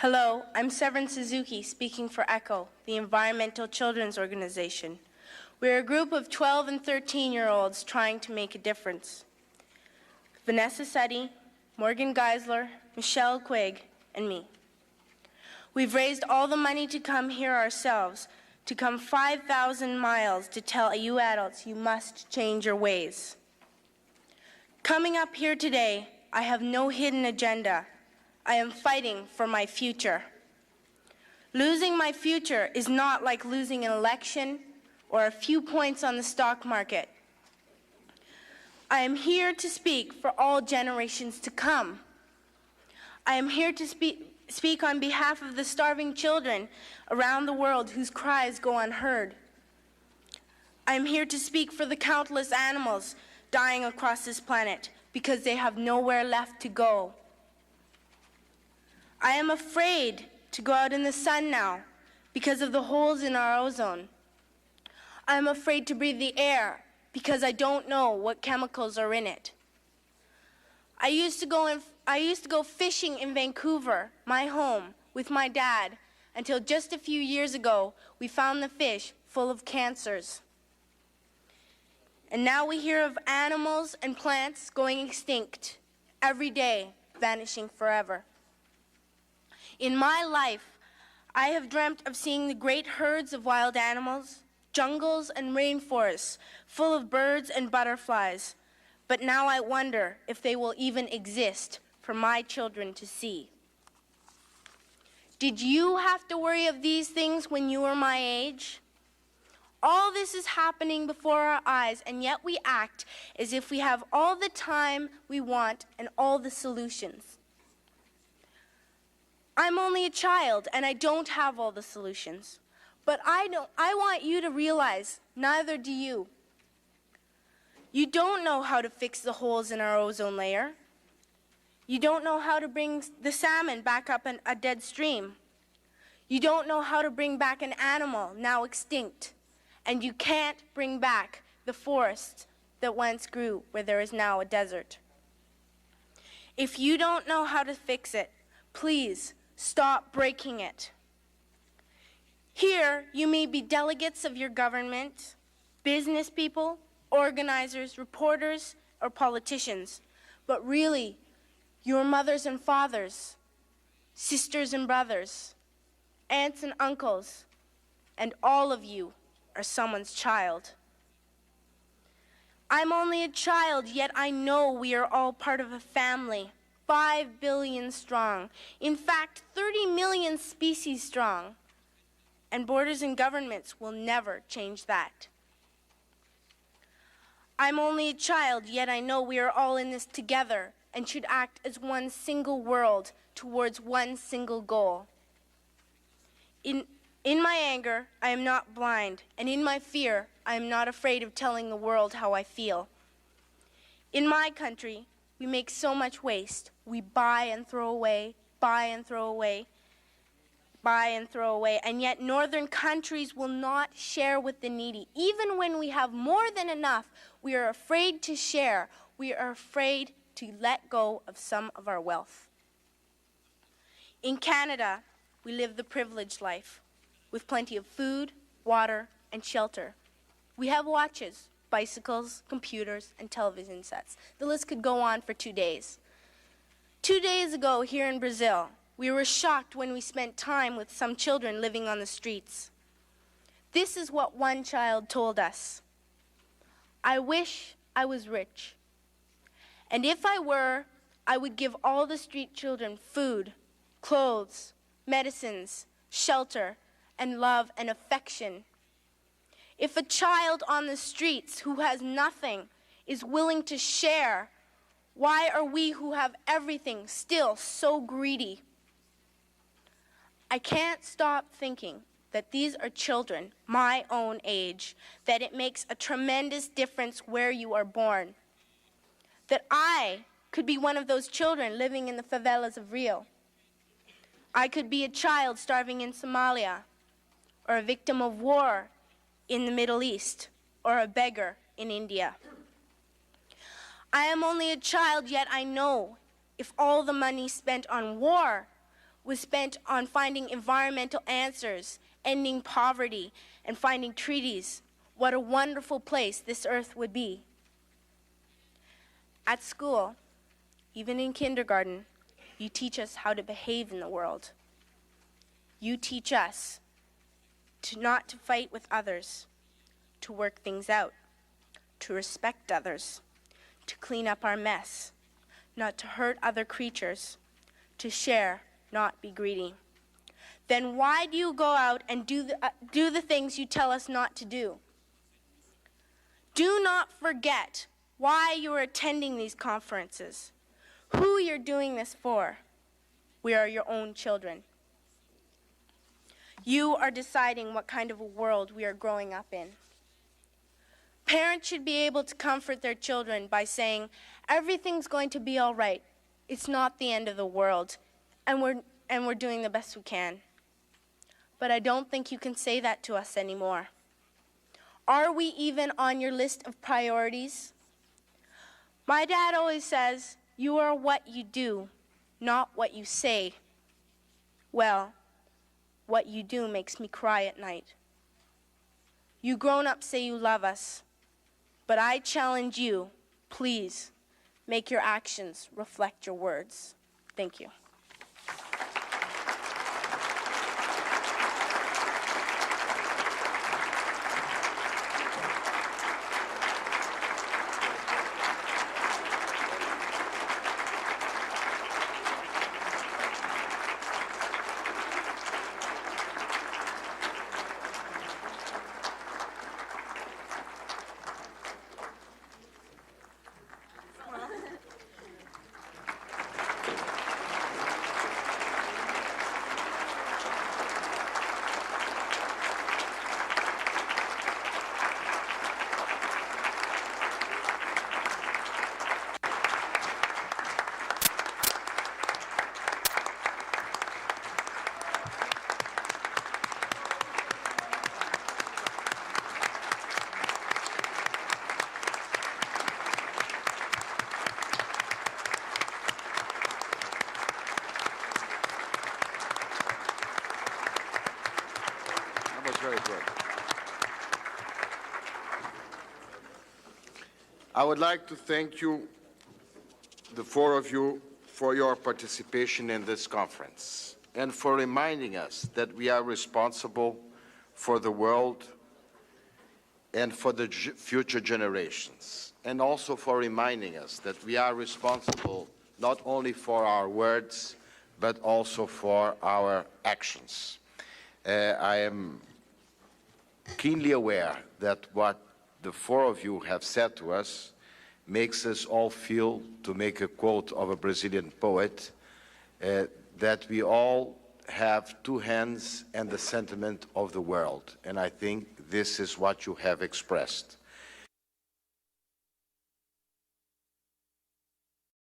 Hello, I'm Severn Suzuki, speaking for ECHO, the Environmental Children's Organization. We're a group of 12 and 13-year-olds trying to make a difference. Vanessa Suddy, Morgan Geisler, Michelle Quigg, and me. We've raised all the money to come here ourselves, to come 5,000 miles to tell you adults you must change your ways. Coming up here today, I have no hidden agenda. I am fighting for my future. Losing my future is not like losing an election or a few points on the stock market. I am here to speak for all generations to come. I am here to speak on behalf of the starving children around the world whose cries go unheard. I am here to speak for the countless animals dying across this planet because they have nowhere left to go. I am afraid to go out in the sun now because of the holes in our ozone. I am afraid to breathe the air because I don't know what chemicals are in it. I used to go fishing in Vancouver, my home, with my dad, until just a few years ago we found the fish full of cancers. And now we hear of animals and plants going extinct every day, vanishing forever. In my life, I have dreamt of seeing the great herds of wild animals, jungles and rainforests full of birds and butterflies. But now I wonder if they will even exist for my children to see. Did you have to worry of these things when you were my age? All this is happening before our eyes, and yet we act as if we have all the time we want and all the solutions. I'm only a child, and I don't have all the solutions. But I want you to realize, neither do you. You don't know how to fix the holes in our ozone layer. You don't know how to bring the salmon back up a dead stream. You don't know how to bring back an animal now extinct. And you can't bring back the forest that once grew where there is now a desert. If you don't know how to fix it, please stop breaking it. Here, you may be delegates of your government, business people, organizers, reporters, or politicians, but really, your mothers and fathers, sisters and brothers, aunts and uncles, and all of you are someone's child. I'm only a child, yet I know we are all part of a family. 5 billion strong. In fact, 30 million species strong. And borders and governments will never change that. I'm only a child, yet I know we are all in this together and should act as one single world towards one single goal. In my anger, I am not blind, and in my fear, I am not afraid of telling the world how I feel. In my country, we make so much waste. We buy and throw away, buy and throw away, buy and throw away, and yet northern countries will not share with the needy. Even when we have more than enough, we are afraid to share. We are afraid to let go of some of our wealth. In Canada, we live the privileged life with plenty of food, water, and shelter. We have watches, bicycles, computers, and television sets. The list could go on for 2 days. 2 days ago here in Brazil, we were shocked when we spent time with some children living on the streets. This is what one child told us. I wish I was rich. And if I were, I would give all the street children food, clothes, medicines, shelter, and love and affection. If a child on the streets who has nothing is willing to share, why are we who have everything still so greedy? I can't stop thinking that these are children my own age, that it makes a tremendous difference where you are born. That I could be one of those children living in the favelas of Rio. I could be a child starving in Somalia, or a victim of war in the Middle East, or a beggar in India. I am only a child, yet I know if all the money spent on war was spent on finding environmental answers, ending poverty, and finding treaties, what a wonderful place this earth would be. At school, even in kindergarten, you teach us how to behave in the world. You teach us not to fight with others, to work things out, to respect others, to clean up our mess, not to hurt other creatures, to share, not be greedy. Then why do you go out and do the things you tell us not to do? Do not forget why you are attending these conferences, who you're doing this for. We are your own children. You are deciding what kind of a world we are growing up in. Parents should be able to comfort their children by saying, everything's going to be all right. It's not the end of the world, and we're doing the best we can. But I don't think you can say that to us anymore. Are we even on your list of priorities? My dad always says, you are what you do, not what you say. Well, what you do makes me cry at night. You grown-ups say you love us, but I challenge you, please, make your actions reflect your words. Thank you. Very good. I would like to thank you, the four of you, for your participation in this conference and for reminding us that we are responsible for the world and for the future generations, and also for reminding us that we are responsible not only for our words, but also for our actions. I am keenly aware that what the four of you have said to us makes us all feel, to make a quote of a Brazilian poet, that we all have two hands and the sentiment of the world. And I think this is what you have expressed.